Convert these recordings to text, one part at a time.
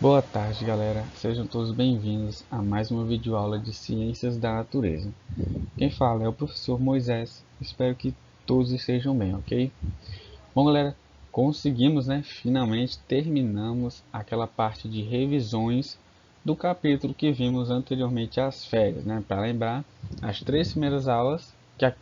Boa tarde, galera. Sejam todos bem-vindos a mais uma videoaula de Ciências da Natureza. Quem fala é o professor Moisés. Espero que todos estejam bem, ok? Bom, galera, conseguimos, né? Finalmente terminamos aquela parte de revisões do capítulo que vimos anteriormente às férias, né? Para lembrar, as três primeiras aulas,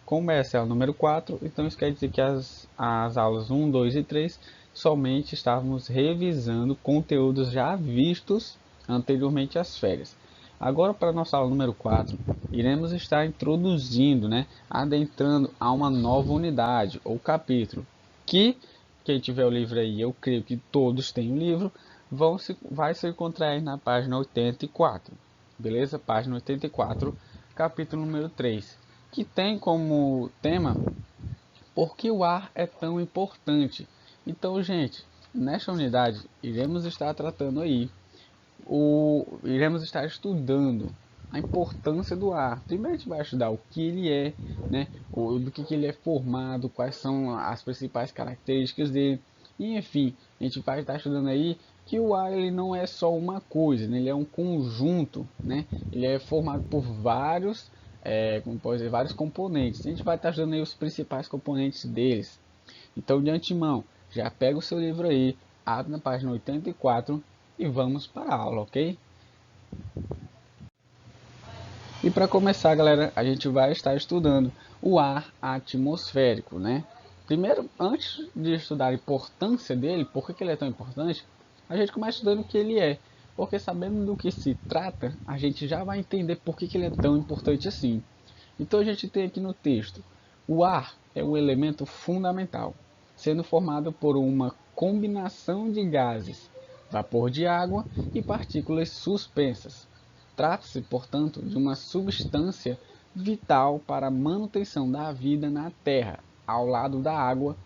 como essa é a número 4, então isso quer dizer que as aulas 1, 2 e 3 somente estávamos revisando conteúdos já vistos anteriormente às férias. Agora, para a nossa aula número 4, iremos estar introduzindo, né, adentrando a uma nova unidade ou capítulo, que quem tiver o livro aí, eu creio que todos têm o livro, vai se encontrar aí na página 84, beleza? Página 84, capítulo número 3, que tem como tema por que o ar é tão importante. Então, gente, nesta unidade iremos estar tratando aí iremos estar estudando a importância do ar. Primeiro a gente vai estudar o que ele é, né? Do que ele é formado, quais são as principais características dele. E enfim, a gente vai estar estudando aí que o ar ele não é só uma coisa, né? Ele é um conjunto, né? Ele é formado por vários, como pode dizer, vários componentes. A gente vai estar estudando aí os principais componentes deles. Então, de antemão, já pega o seu livro aí, abre na página 84 e vamos para a aula, ok? E para começar, galera, a gente vai estar estudando o ar atmosférico, né? Primeiro, antes de estudar a importância dele, por que ele é tão importante, a gente começa estudando o que ele é. Porque sabendo do que se trata, a gente já vai entender por que ele é tão importante assim. Então a gente tem aqui no texto, o ar é um elemento fundamental, sendo formado por uma combinação de gases, vapor de água e partículas suspensas. Trata-se, portanto, de uma substância vital para a manutenção da vida na Terra, ao lado da água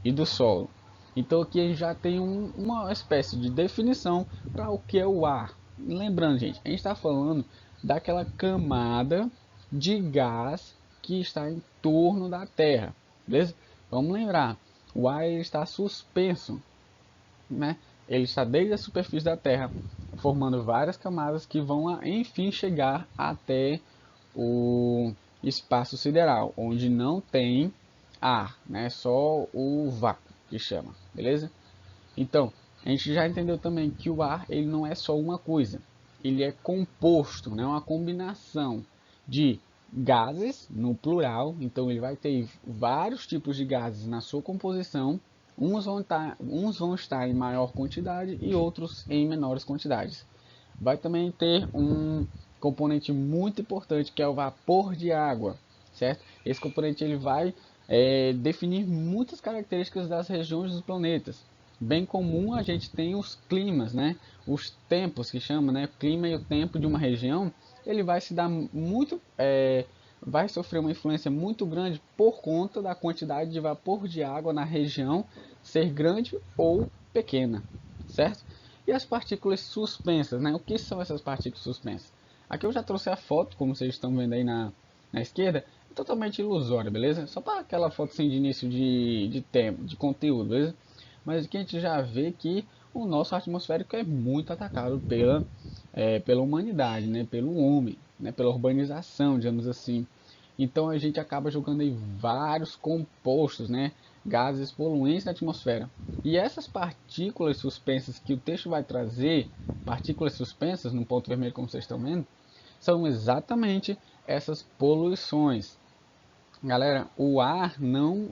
e do solo. Então aqui a gente já tem uma espécie de definição para o que é o ar. Lembrando, gente, a gente está falando daquela camada de gás que está em torno da Terra, beleza? Vamos lembrar, o ar está suspenso, né? Ele está desde a superfície da Terra, formando várias camadas que vão, enfim, chegar até o espaço sideral, onde não tem ar, né? Só o vácuo que chama, beleza? Então, a gente já entendeu também que o ar ele não é só uma coisa, ele é composto, né? Uma combinação de gases no plural, então ele vai ter vários tipos de gases na sua composição. Uns vão estar em maior quantidade e outros em menores quantidades. Vai também ter um componente muito importante que é o vapor de água, certo? Esse componente ele vai definir muitas características das regiões dos planetas. Bem comum a gente tem os climas, né? Os tempos que chama, né? O clima e o tempo de uma região, ele vai se dar muito, vai sofrer uma influência muito grande por conta da quantidade de vapor de água na região ser grande ou pequena, certo? E as partículas suspensas, né? O que são essas partículas suspensas? Aqui eu já trouxe a foto, como vocês estão vendo aí na esquerda, é totalmente ilusória, beleza? Só para aquela foto assim, de início de tempo, de conteúdo, beleza? Mas aqui a gente já vê que o nosso atmosférico é muito atacado pela humanidade, né? Pelo homem, né? Pela urbanização, digamos assim. Então a gente acaba jogando aí vários compostos, né? Gases poluentes na atmosfera. E essas partículas suspensas que o texto vai trazer, partículas suspensas no ponto vermelho como vocês estão vendo, são exatamente essas poluições. Galera, o ar não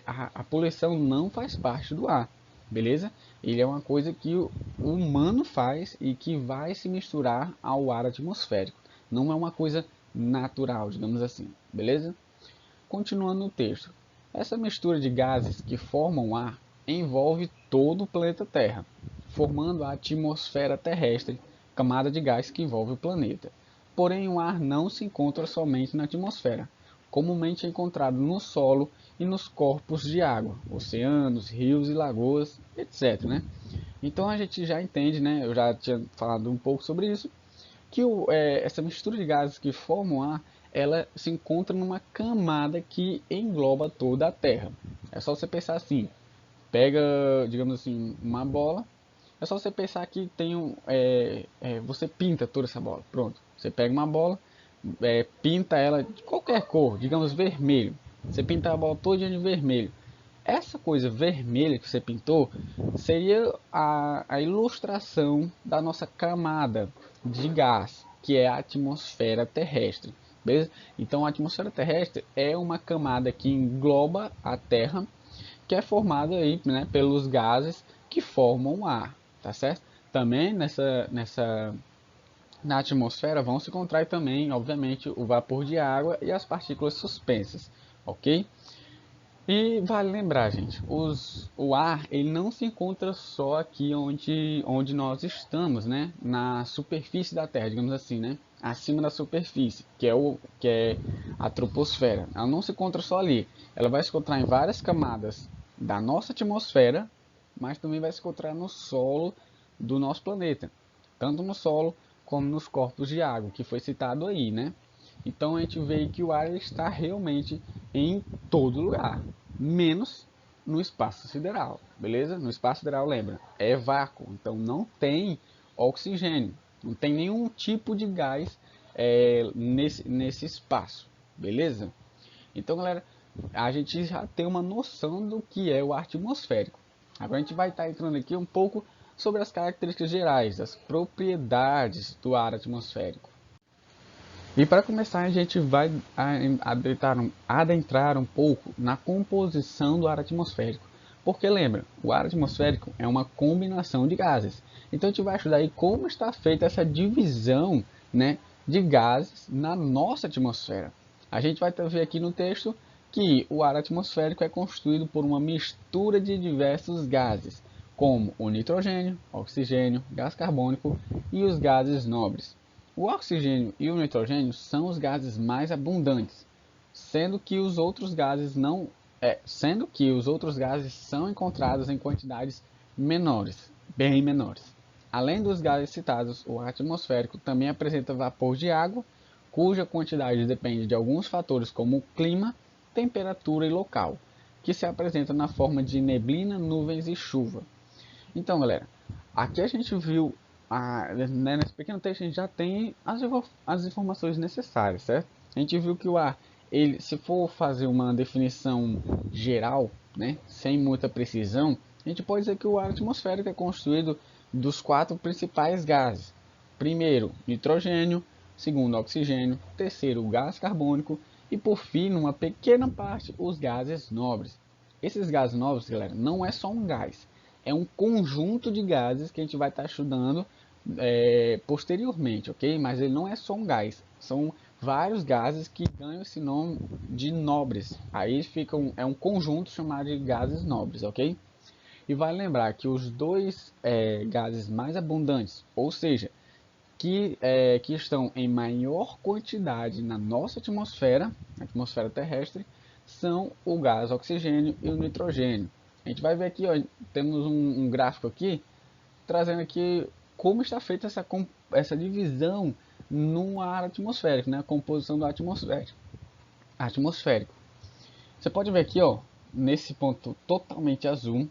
a poluição não faz parte do ar, beleza? Ele é uma coisa que o humano faz e que vai se misturar ao ar atmosférico. Não é uma coisa natural, digamos assim, beleza? Continuando no texto. Essa mistura de gases que formam o ar envolve todo o planeta Terra, formando a atmosfera terrestre, camada de gás que envolve o planeta. Porém, o ar não se encontra somente na atmosfera, comumente é encontrado no solo e nos corpos de água, oceanos, rios e lagoas, etc. Né? Então a gente já entende, né? Eu já tinha falado um pouco sobre isso, que essa mistura de gases que formam o ar, ela se encontra numa camada que engloba toda a Terra. É só você pensar assim, pega, digamos assim, uma bola, É só você pensar que tem você pinta toda essa bola. Pronto. Você pega uma bola, pinta ela de qualquer cor, digamos vermelho. Você pinta a bola toda de vermelho. Essa coisa vermelha que você pintou seria a ilustração da nossa camada de gás, que é a atmosfera terrestre. Beleza? Então a atmosfera terrestre é uma camada que engloba a Terra, que é formada aí, né, pelos gases que formam o ar, tá certo? Também na atmosfera vão se encontrar também, obviamente, o vapor de água e as partículas suspensas, ok? E vale lembrar, gente, o ar ele não se encontra só aqui onde nós estamos, né? Na superfície da Terra, digamos assim, né? Acima da superfície, que é a troposfera. Ela não se encontra só ali. Ela vai se encontrar em várias camadas da nossa atmosfera, mas também vai se encontrar no solo do nosso planeta, tanto no solo como nos corpos de água, que foi citado aí, né? Então a gente vê que o ar está realmente em todo lugar, menos no espaço sideral, beleza? No espaço sideral, lembra, é vácuo, então não tem oxigênio, não tem nenhum tipo de gás nesse espaço, beleza? Então, galera, a gente já tem uma noção do que é o ar atmosférico. Agora a gente vai estar entrando aqui um pouco sobre as características gerais, as propriedades do ar atmosférico. E para começar, a gente vai adentrar um pouco na composição do ar atmosférico. Porque lembra, o ar atmosférico é uma combinação de gases. Então a gente vai estudar aí como está feita essa divisão, né, de gases na nossa atmosfera. A gente vai ver aqui no texto que o ar atmosférico é constituído por uma mistura de diversos gases, como o nitrogênio, oxigênio, gás carbônico e os gases nobres. O oxigênio e o nitrogênio são os gases mais abundantes, sendo que os outros gases são encontrados em quantidades menores, bem menores. Além dos gases citados, o ar atmosférico também apresenta vapor de água, cuja quantidade depende de alguns fatores como o clima, temperatura e local, que se apresenta na forma de neblina, nuvens e chuva. Então, galera, aqui a gente viu, né, nesse pequeno texto a gente já tem as informações necessárias, certo? A gente viu que o ar, ele, se for fazer uma definição geral, né, sem muita precisão, a gente pode dizer que o ar atmosférico é constituído dos 4 principais gases. Primeiro, nitrogênio, segundo, oxigênio, terceiro, gás carbônico e por fim, numa pequena parte, os gases nobres. Esses gases nobres, galera, não é só um gás, é um conjunto de gases que a gente vai estar estudando posteriormente, ok? Mas ele não é só um gás, são vários gases que ganham esse nome de nobres. Aí é um conjunto chamado de gases nobres, ok? E vale lembrar que os dois gases mais abundantes, ou seja, que estão em maior quantidade na nossa atmosfera terrestre, são o gás oxigênio e o nitrogênio. A gente vai ver aqui, ó, temos um gráfico aqui, trazendo aqui como está feita essa divisão no ar atmosférico, né? A composição do atmosférico. Você pode ver aqui, ó, nesse ponto totalmente azul,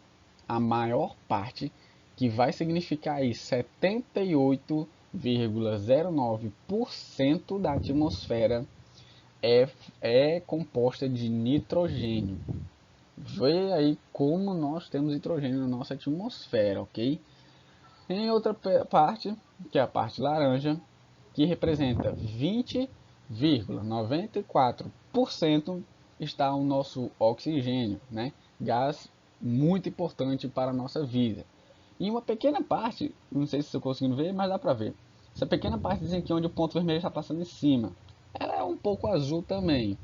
a maior parte, que vai significar aí 78,09% da atmosfera é composta de nitrogênio. Vê aí como nós temos nitrogênio na nossa atmosfera, ok? Em outra parte, que é a parte laranja, que representa 20,94%, está o nosso oxigênio, né? Gás muito importante para a nossa vida. E uma pequena parte, não sei se vocês estão conseguindo ver, mas dá para ver. Essa pequena partezinha aqui onde o ponto vermelho está passando em cima, ela é um pouco azul também.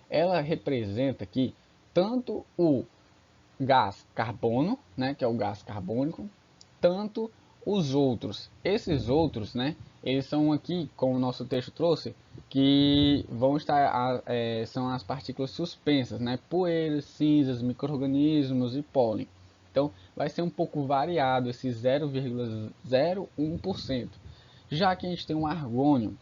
Ela representa aqui tanto o gás carbono, né, que é o gás carbônico, tanto os outros. Esses outros, né, eles são aqui, como o nosso texto trouxe, que vão estar, são as partículas suspensas, né, poeiras, cinzas, micro-organismos e pólen. Então, vai ser um pouco variado esse 0,01%. Já que a gente tem um argônio,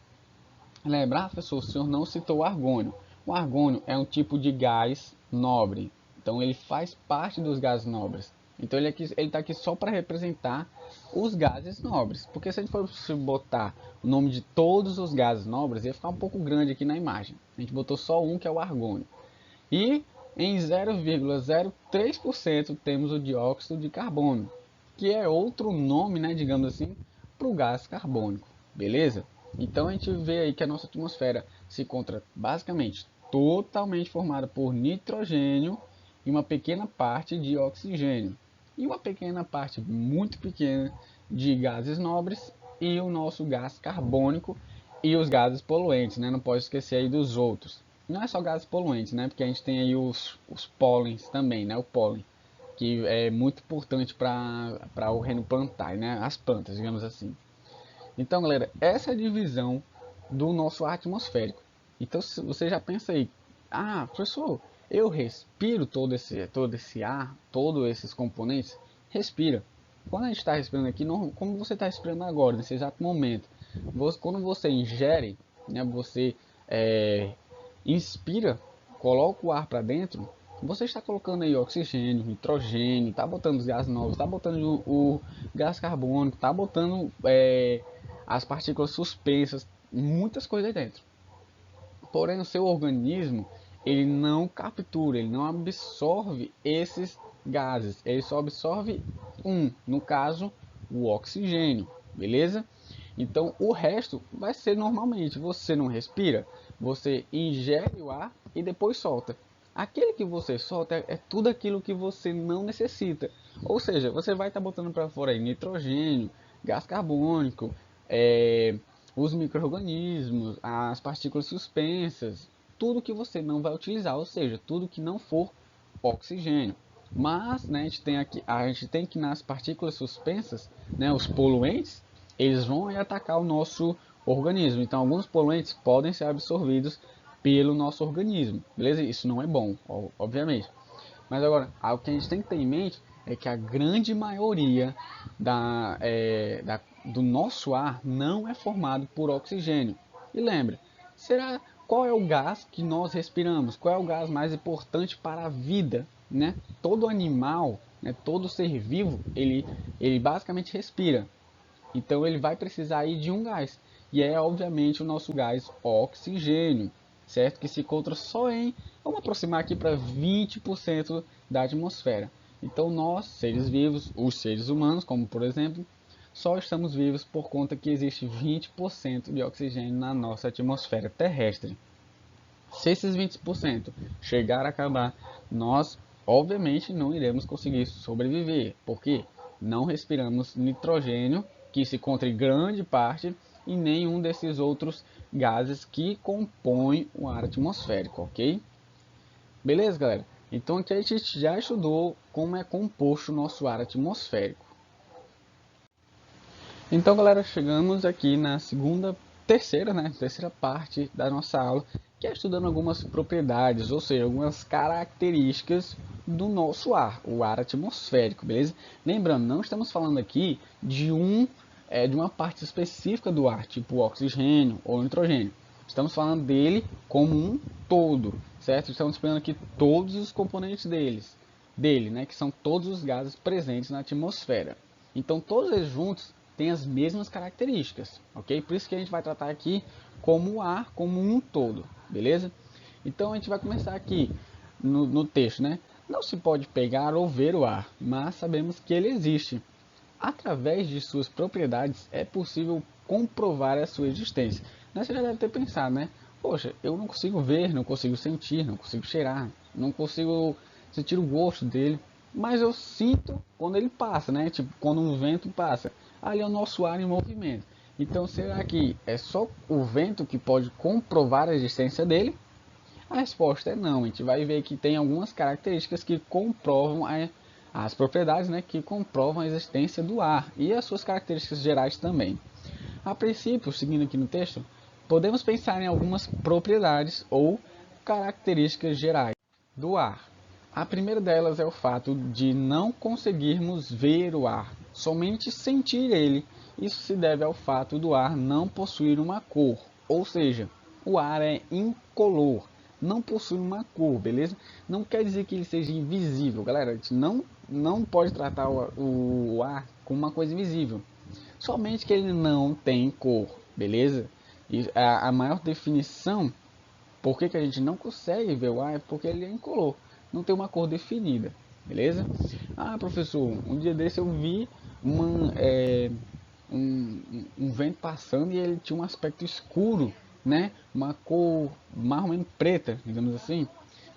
lembrar, professor, o senhor não citou o argônio. O argônio é um tipo de gás nobre, então ele faz parte dos gases nobres. Então ele está aqui só para representar os gases nobres. Porque se a gente for botar o nome de todos os gases nobres, ia ficar um pouco grande aqui na imagem. A gente botou só um, que é o argônio. E em 0,03% temos o dióxido de carbono, que é outro nome, né, digamos assim, para o gás carbônico. Beleza? Então a gente vê aí que a nossa atmosfera se encontra basicamente totalmente formada por nitrogênio e uma pequena parte de oxigênio e uma pequena parte muito pequena de gases nobres e o nosso gás carbônico e os gases poluentes, né? Não pode esquecer aí dos outros. Não é só gases poluentes, né? Porque a gente tem aí os pólens também, né? O pólen, que é muito importante para o reino plantar, né? As plantas, digamos assim. Então, galera, essa é a divisão do nosso ar atmosférico. Então, se você já pensa aí, ah, professor, eu respiro todo esse ar, todos esses componentes? Respira. Quando a gente está respirando aqui, como você está respirando agora, nesse exato momento, quando você ingere, né, você inspira, coloca o ar para dentro, você está colocando aí oxigênio, nitrogênio, está botando os gases novos, está botando o gás carbônico, está botando as partículas suspensas, muitas coisas aí dentro. Porém, o seu organismo ele não captura, ele não absorve esses gases, ele só absorve no caso, o oxigênio, beleza? Então, o resto vai ser normalmente, você não respira, você ingere o ar e depois solta. Aquele que você solta é tudo aquilo que você não necessita. Ou seja, você vai estar botando para fora aí nitrogênio, gás carbônico, os micro-organismos, as partículas suspensas, tudo que você não vai utilizar, ou seja, tudo que não for oxigênio. Mas, né, a gente tem que nas partículas suspensas, né, os poluentes, eles vão atacar o nosso organismo. Então, alguns poluentes podem ser absorvidos pelo nosso organismo, beleza? Isso não é bom, obviamente. Mas agora, algo que a gente tem que ter em mente é que a grande maioria do nosso ar não é formado por oxigênio. E lembre, qual é o gás que nós respiramos? Qual é o gás mais importante para a vida? Né? Todo animal, né, todo ser vivo, ele basicamente respira. Então ele vai precisar aí de um gás. E é obviamente o nosso gás oxigênio, certo? Que se encontra só vamos aproximar aqui para 20% da atmosfera. Então nós, seres vivos, os seres humanos, como por exemplo, só estamos vivos por conta que existe 20% de oxigênio na nossa atmosfera terrestre. Se esses 20% chegar a acabar, nós obviamente não iremos conseguir sobreviver, porque não respiramos nitrogênio, que se encontra em grande parte, e nenhum desses outros gases que compõem o ar atmosférico, ok? Beleza, galera? Então aqui a gente já estudou como é composto o nosso ar atmosférico. Então, galera, chegamos aqui na terceira parte da nossa aula, que é estudando algumas propriedades, ou seja, algumas características do nosso ar, o ar atmosférico, beleza? Lembrando, não estamos falando aqui de uma parte específica do ar, tipo oxigênio ou nitrogênio. Estamos falando dele como um todo, certo? Estamos falando aqui todos os componentes dele, né, que são todos os gases presentes na atmosfera. Então, todos eles juntos têm as mesmas características, ok? Por isso que a gente vai tratar aqui como o ar, como um todo, beleza? Então, a gente vai começar aqui no texto, né? Não se pode pegar ou ver o ar, mas sabemos que ele existe. Através de suas propriedades, é possível comprovar a sua existência. Você já deve ter pensado, né? Poxa, eu não consigo ver, não consigo sentir, não consigo cheirar, não consigo sentir o gosto dele, mas eu sinto quando ele passa, né? Tipo, quando um vento passa. Ali é o nosso ar em movimento. Então, será que é só o vento que pode comprovar a existência dele? A resposta é não. A gente vai ver que tem algumas características que comprovam as propriedades, né, que comprovam a existência do ar e as suas características gerais também. A princípio, seguindo aqui no texto, podemos pensar em algumas propriedades ou características gerais do ar. A primeira delas é o fato de não conseguirmos ver o ar, somente sentir ele. Isso se deve ao fato do ar não possuir uma cor, ou seja, o ar é incolor, não possui uma cor, beleza? Não quer dizer que ele seja invisível, galera. A gente não não pode tratar o ar como uma coisa invisível. Somente que ele não tem cor, beleza? E a maior definição, por que a gente não consegue ver o ar, é porque ele é incolor, não tem uma cor definida, beleza? Ah, professor, um dia desse eu vi um vento passando e ele tinha um aspecto escuro, né? Uma cor mais ou menos preta, digamos assim.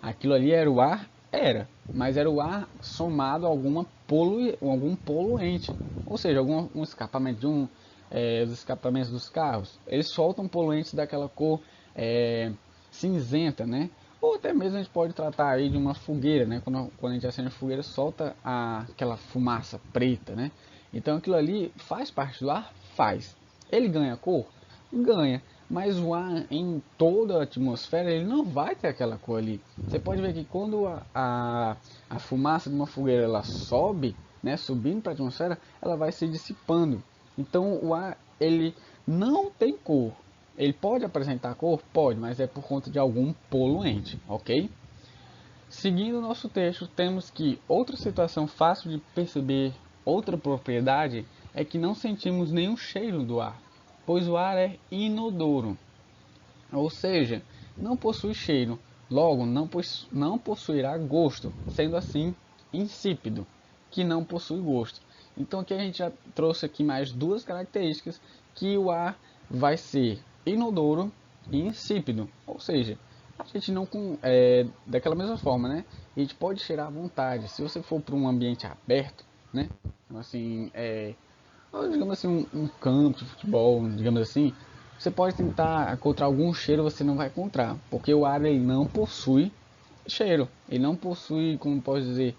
Aquilo ali era o ar? Era, mas era o ar somado a algum poluente, ou seja, um escapamento de os escapamentos dos carros. Eles soltam poluentes daquela cor cinzenta, né? Ou até mesmo a gente pode tratar aí de uma fogueira, né? Quando a gente acende a fogueira, solta aquela fumaça preta, né? Então aquilo ali faz parte do ar? Faz. Ele ganha cor? Ganha. Mas o ar em toda a atmosfera, ele não vai ter aquela cor ali. Você pode ver que quando a fumaça de uma fogueira ela sobe, né, subindo para a atmosfera, ela vai se dissipando. Então o ar, ele não tem cor. Ele pode apresentar cor? Pode, mas é por conta de algum poluente, ok? Seguindo o nosso texto, temos que outra situação fácil de perceber, outra propriedade, é que não sentimos nenhum cheiro do ar, pois o ar é inodoro, ou seja, não possui cheiro, logo não possuirá gosto, sendo assim insípido, que não possui gosto. Então aqui a gente já trouxe aqui mais duas características que o ar vai ser inodoro e insípido, ou seja, a gente não daquela mesma forma, né? A gente pode cheirar à vontade. Se você for para um ambiente aberto, né? Assim, digamos assim, um campo de futebol, digamos assim, você pode tentar encontrar algum cheiro, você não vai encontrar, porque o ar ele não possui cheiro, ele não possui, como posso dizer,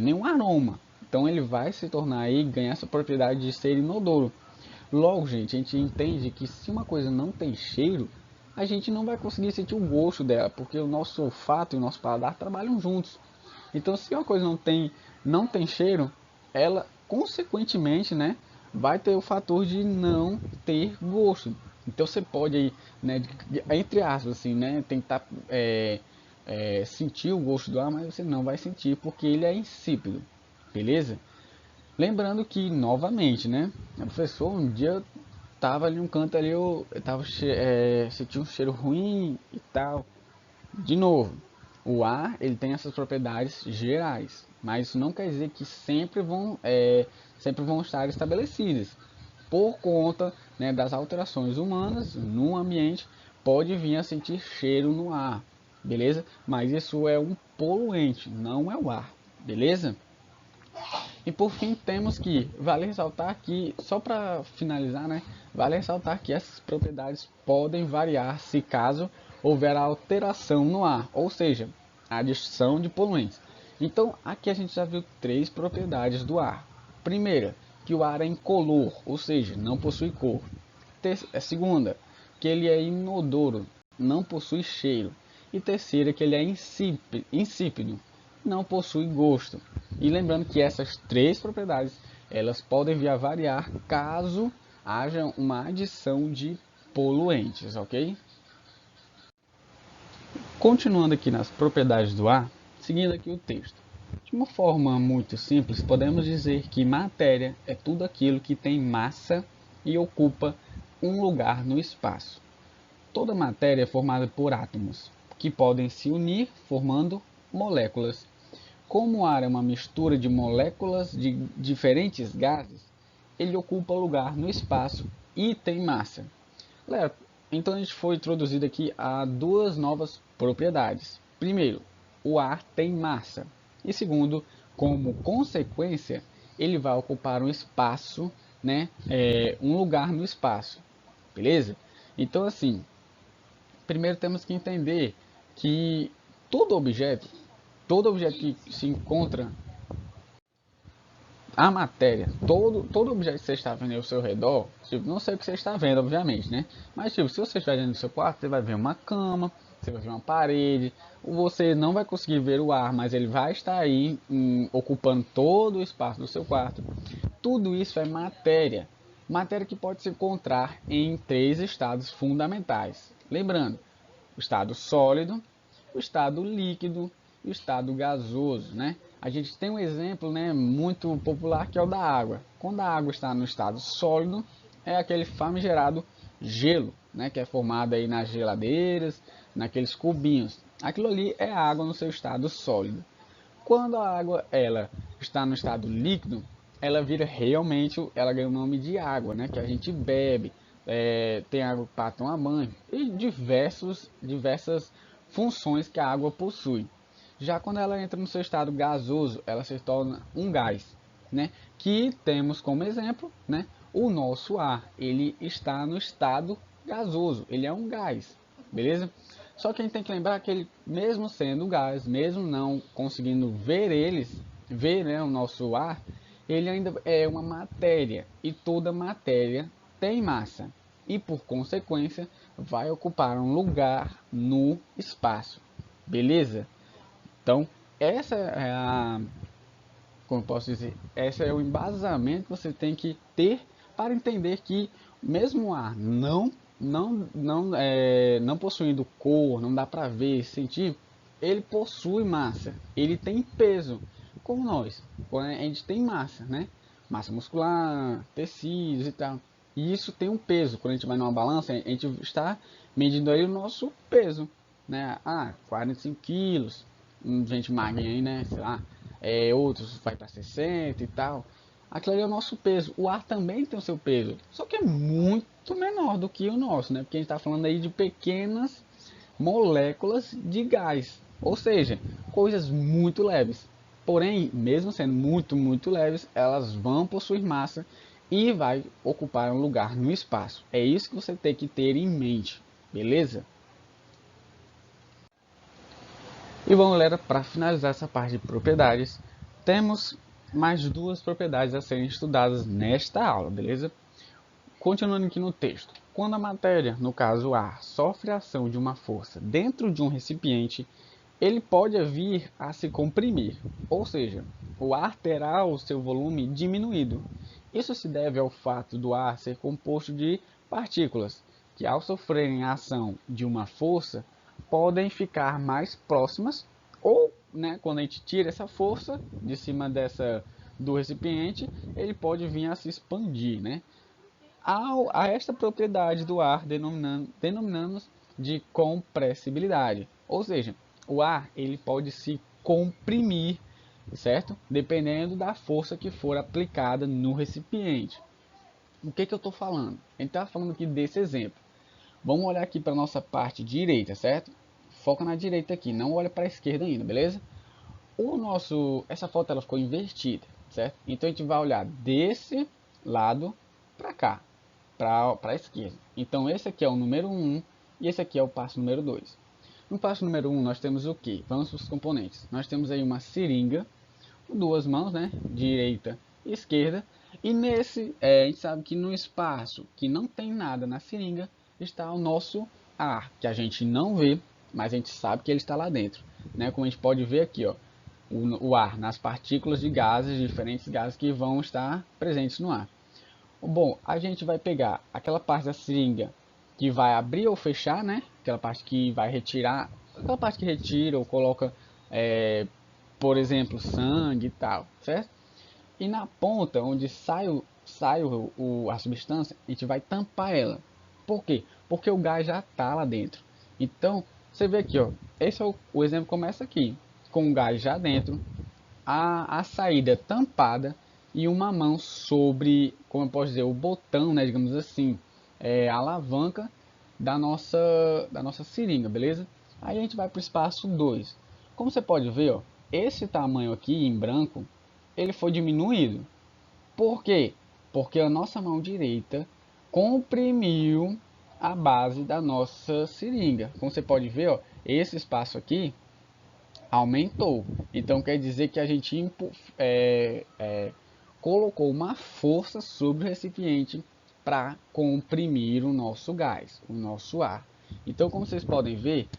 nenhum aroma. Então ele vai se tornar aí, ganhar essa propriedade de ser inodoro. Logo, gente, a gente entende que se uma coisa não tem cheiro, a gente não vai conseguir sentir o gosto dela, porque o nosso olfato e o nosso paladar trabalham juntos. Então, se uma coisa não tem cheiro, ela consequentemente, né, vai ter o fator de não ter gosto. Então você pode aí, né, entre aspas, assim, né, tentar sentir o gosto do ar, mas você não vai sentir porque ele é insípido, beleza? Lembrando que, novamente, né, o professor um dia tava ali um canto ali, eu tava senti um cheiro ruim e tal. De novo, o ar ele tem essas propriedades gerais, mas isso não quer dizer que sempre vão estar estabelecidas. Por conta, né, das alterações humanas no ambiente, pode vir a sentir cheiro no ar, beleza? Mas isso é um poluente, não é o ar, beleza? E por fim temos que, vale ressaltar que, só para finalizar, né, vale ressaltar que essas propriedades podem variar se caso houver alteração no ar, ou seja, a adição de poluentes. Então aqui a gente já viu três propriedades do ar. Primeira, que o ar é incolor, ou seja, não possui cor. Segunda, que ele é inodoro, não possui cheiro. E terceira, que ele é insípido, não possui gosto. E lembrando que essas três propriedades, elas podem vir a variar caso haja uma adição de poluentes, ok? Continuando aqui nas propriedades do ar, seguindo aqui o texto. De uma forma muito simples, podemos dizer que matéria é tudo aquilo que tem massa e ocupa um lugar no espaço. Toda matéria é formada por átomos, que podem se unir formando moléculas. Como o ar é uma mistura de moléculas de diferentes gases, ele ocupa lugar no espaço e tem massa. Então a gente foi introduzido aqui a duas novas propriedades. Primeiro, o ar tem massa. E segundo, como consequência, ele vai ocupar um espaço, né, um lugar no espaço. Beleza? Então assim, primeiro temos que entender que todo objeto, todo objeto que se encontra a matéria, todo objeto que você está vendo ao seu redor, tipo, não sei o que você está vendo, obviamente, né? Mas tipo, se você estiver dentro do seu quarto, você vai ver uma cama, você vai ver uma parede, você não vai conseguir ver o ar, mas ele vai estar aí ocupando todo o espaço do seu quarto. Tudo isso é matéria, matéria que pode se encontrar em três estados fundamentais. Lembrando, o estado sólido, o estado líquido e o estado gasoso, né? A gente tem um exemplo, né, muito popular, que é o da água. Quando a água está no estado sólido, é aquele famigerado gelo, né, que é formado aí nas geladeiras, naqueles cubinhos. Aquilo ali é a água no seu estado sólido. Quando a água ela está no estado líquido, ela vira realmente, ela ganha o nome de água, né, que a gente bebe, tem água para tomar banho e diversas funções que a água possui. Já quando ela entra no seu estado gasoso, ela se torna um gás, né? Que temos como exemplo, né? O nosso ar, ele está no estado gasoso, ele é um gás, beleza? Só que a gente tem que lembrar que ele, mesmo sendo gás, mesmo não conseguindo ver, né, o nosso ar, ele ainda é uma matéria e toda matéria tem massa e por consequência vai ocupar um lugar no espaço, beleza? Então, essa é como eu posso dizer, esse é o embasamento que você tem que ter para entender que mesmo o ar não possuindo cor, não dá para ver, sentir, ele possui massa, ele tem peso, como nós. Quando a gente tem massa, né? Massa muscular, tecidos e tal. E isso tem um peso. Quando a gente vai numa balança, a gente está medindo aí o nosso peso, né? 45 quilos, gente magrinha aí, né? Sei lá, outros vai para 60 e tal. Aquilo ali é o nosso peso. O ar também tem o seu peso, só que é muito menor do que o nosso, né? Porque a gente está falando aí de pequenas moléculas de gás, ou seja, coisas muito leves. Porém, mesmo sendo muito leves, elas vão possuir massa e vai ocupar um lugar no espaço. É isso que você tem que ter em mente, beleza? E bom, galera, para finalizar essa parte de propriedades, temos mais duas propriedades a serem estudadas nesta aula, beleza? Continuando aqui no texto. Quando a matéria, no caso o ar, sofre a ação de uma força dentro de um recipiente, ele pode vir a se comprimir, ou seja, o ar terá o seu volume diminuído. Isso se deve ao fato do ar ser composto de partículas, que ao sofrerem a ação de uma força, podem ficar mais próximas, ou, né, quando a gente tira essa força de cima do recipiente, ele pode vir a se expandir, né? A esta propriedade do ar denominamos de compressibilidade. Ou seja, o ar ele pode se comprimir, certo? Dependendo da força que for aplicada no recipiente. O que eu estou falando? A gente está falando aqui desse exemplo. Vamos olhar aqui para a nossa parte direita, certo? Foca na direita aqui, não olha para a esquerda ainda, beleza? Essa foto ela ficou invertida, certo? Então a gente vai olhar desse lado para cá, para a esquerda. Então esse aqui é o número 1 e esse aqui é o passo número 2. No passo número 1 nós temos o que? Vamos para os componentes. Nós temos aí uma seringa, com duas mãos, né? Direita e esquerda. E nesse, a gente sabe que no espaço que não tem nada na seringa, está o nosso ar, que a gente não vê, mas a gente sabe que ele está lá dentro. Né? Como a gente pode ver aqui, ó, o ar nas partículas de gases, diferentes gases que vão estar presentes no ar. Bom, a gente vai pegar aquela parte da seringa que vai abrir ou fechar, né? Aquela parte que vai retirar, aquela parte que retira ou coloca, por exemplo, sangue e tal, certo? E na ponta, onde a substância, a gente vai tampar ela. Por quê? Porque o gás já está lá dentro. Então, você vê aqui, ó, esse é o exemplo começa aqui, com o gás já dentro, a saída tampada e uma mão sobre, como eu posso dizer, o botão, né, digamos assim, a alavanca da nossa seringa, beleza? Aí a gente vai para o espaço 2. Como você pode ver, ó, esse tamanho aqui em branco, ele foi diminuído. Por quê? Porque a nossa mão direita comprimiu a base da nossa seringa. Como você pode ver, ó, esse espaço aqui aumentou. Então quer dizer que a gente colocou uma força sobre o recipiente para comprimir o nosso gás, o nosso ar. Então, como vocês podem ver,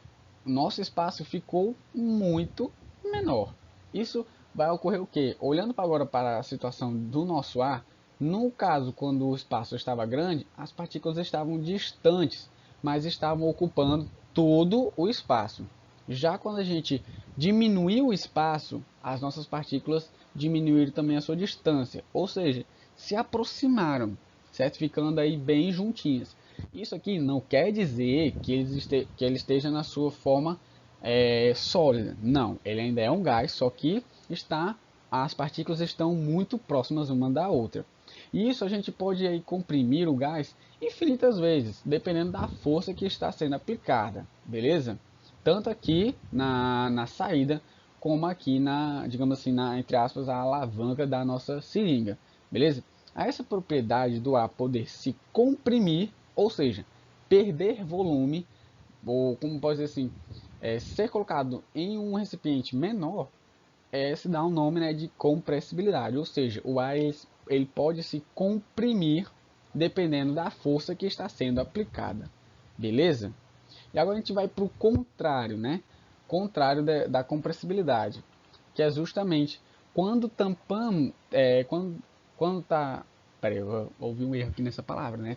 o nosso espaço ficou muito menor. Isso vai ocorrer o quê? Olhando agora para a situação do nosso ar, no caso quando o espaço estava grande, as partículas estavam distantes, mas estavam ocupando todo o espaço. Já quando a gente diminuir o espaço, as nossas partículas diminuíram também a sua distância, ou seja, se aproximaram, certo? Ficando aí bem juntinhas. Isso aqui não quer dizer que ele esteja na sua forma sólida. Não, ele ainda é um gás, só que as partículas estão muito próximas uma da outra. E isso a gente pode aí comprimir o gás infinitas vezes, dependendo da força que está sendo aplicada, beleza? Tanto aqui na saída, como aqui digamos assim, entre aspas, a alavanca da nossa seringa, beleza? Essa propriedade do ar poder se comprimir, ou seja, perder volume, ou como pode dizer assim, ser colocado em um recipiente menor, se dá um nome, né, de compressibilidade, ou seja, o ar ele pode se comprimir dependendo da força que está sendo aplicada, beleza? E agora a gente vai para o contrário, né? Contrário da compressibilidade, que é justamente quando tampamos, quando tá, peraí, eu ouvi um erro aqui nessa palavra, né?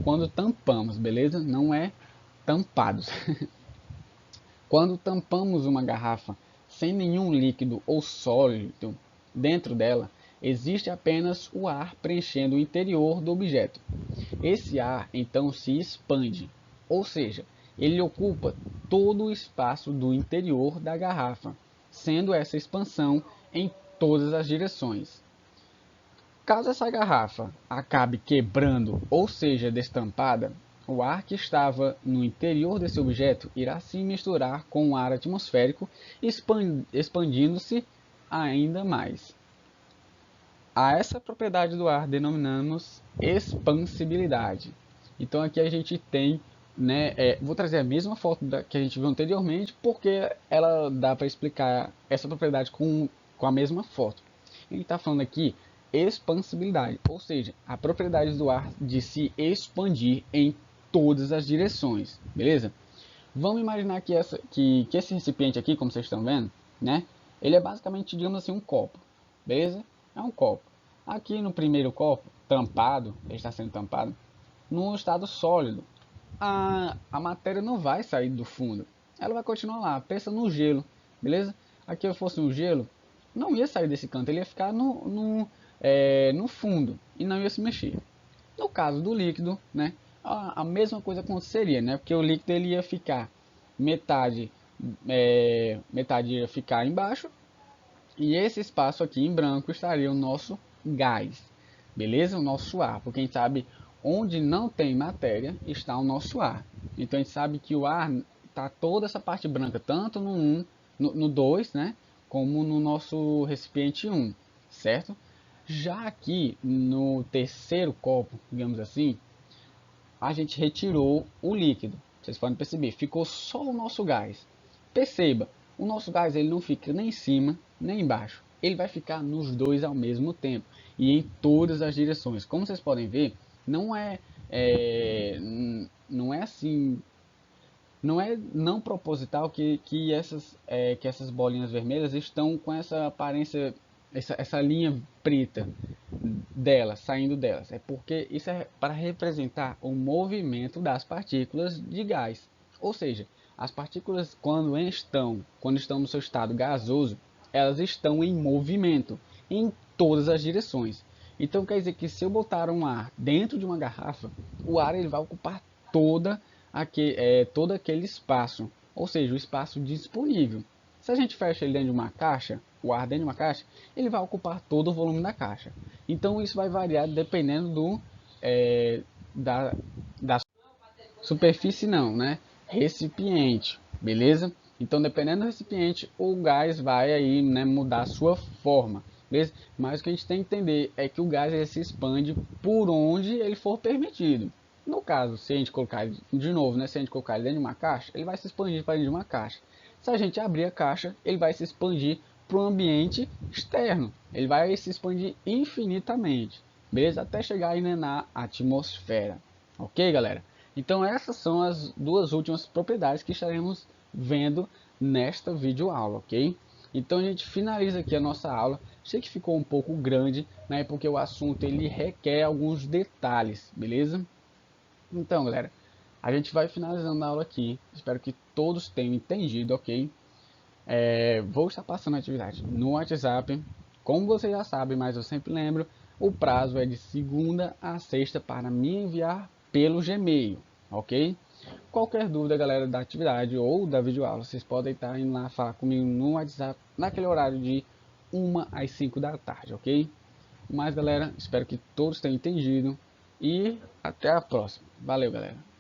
Quando tampamos, beleza? Não é tampados. Quando tampamos uma garrafa sem nenhum líquido ou sólido dentro dela, existe apenas o ar preenchendo o interior do objeto. Esse ar então se expande, ou seja, ele ocupa todo o espaço do interior da garrafa, sendo essa expansão em todas as direções. Caso essa garrafa acabe quebrando ou seja destampada, o ar que estava no interior desse objeto irá se misturar com o ar atmosférico, expandindo-se ainda mais. A essa propriedade do ar denominamos expansibilidade. Então aqui a gente tem, né, vou trazer a mesma foto que a gente viu anteriormente, porque ela dá para explicar essa propriedade com a mesma foto. A gente está falando aqui expansibilidade, ou seja, a propriedade do ar de se expandir em todas as direções, beleza? Vamos imaginar que esse recipiente aqui, como vocês estão vendo, né, ele é basicamente, digamos assim, um copo, beleza? É um copo. Aqui no primeiro copo, tampado, ele está sendo tampado, num estado sólido, a matéria não vai sair do fundo, ela vai continuar lá. Pensa no gelo, beleza? Aqui eu fosse um gelo, não ia sair desse canto, ele ia ficar no fundo e não ia se mexer. No caso do líquido, né, a mesma coisa aconteceria, né, porque o líquido ele ia ficar metade, metade ia ficar embaixo e esse espaço aqui em branco estaria o nosso gás, beleza? O nosso ar, porque a gente sabe onde não tem matéria está o nosso ar. Então a gente sabe que o ar está toda essa parte branca, tanto no 2, né, como no nosso recipiente 1, certo? Já aqui no terceiro copo, digamos assim, a gente retirou o líquido. Vocês podem perceber, ficou só o nosso gás. Perceba, o nosso gás ele não fica nem em cima nem embaixo. Ele vai ficar nos dois ao mesmo tempo e em todas as direções. Como vocês podem ver, não é, não é assim, não é não proposital que essas bolinhas vermelhas estão com essa aparência, essa linha preta delas, saindo delas. É porque isso é para representar o movimento das partículas de gás. Ou seja, as partículas quando estão no seu estado gasoso, elas estão em movimento em todas as direções. Então quer dizer que se eu botar um ar dentro de uma garrafa, o ar ele vai ocupar todo aquele espaço, ou seja, o espaço disponível. Se a gente fecha ele dentro de uma caixa, o ar dentro de uma caixa, ele vai ocupar todo o volume da caixa. Então isso vai variar dependendo da, da superfície não, né? Recipiente, beleza? Então dependendo do recipiente, o gás vai aí, né, mudar a sua forma, beleza? Mas o que a gente tem que entender é que o gás ele se expande por onde ele for permitido. No caso, se a gente colocar ele, de novo, né, se a gente colocar ele dentro de uma caixa, ele vai se expandir para dentro de uma caixa. Se a gente abrir a caixa, ele vai se expandir para o ambiente externo. Ele vai se expandir infinitamente, beleza? Até chegar aí, né, na atmosfera. Ok, galera? Então essas são as duas últimas propriedades que estaremos vendo nesta videoaula, ok? Então a gente finaliza aqui a nossa aula. Sei que ficou um pouco grande, né, porque o assunto ele requer alguns detalhes, beleza? Então, galera, A gente vai finalizando a aula aqui. Espero que todos tenham entendido, ok? Vou estar passando a atividade no WhatsApp. Como você já sabe, mas eu sempre lembro, o prazo é de segunda a sexta para me enviar pelo Gmail, ok? Qualquer dúvida, galera, da atividade ou da videoaula, vocês podem estar indo lá falar comigo no WhatsApp naquele horário de 1 às 5 da tarde, ok? Mas, galera, espero que todos tenham entendido e até a próxima. Valeu, galera!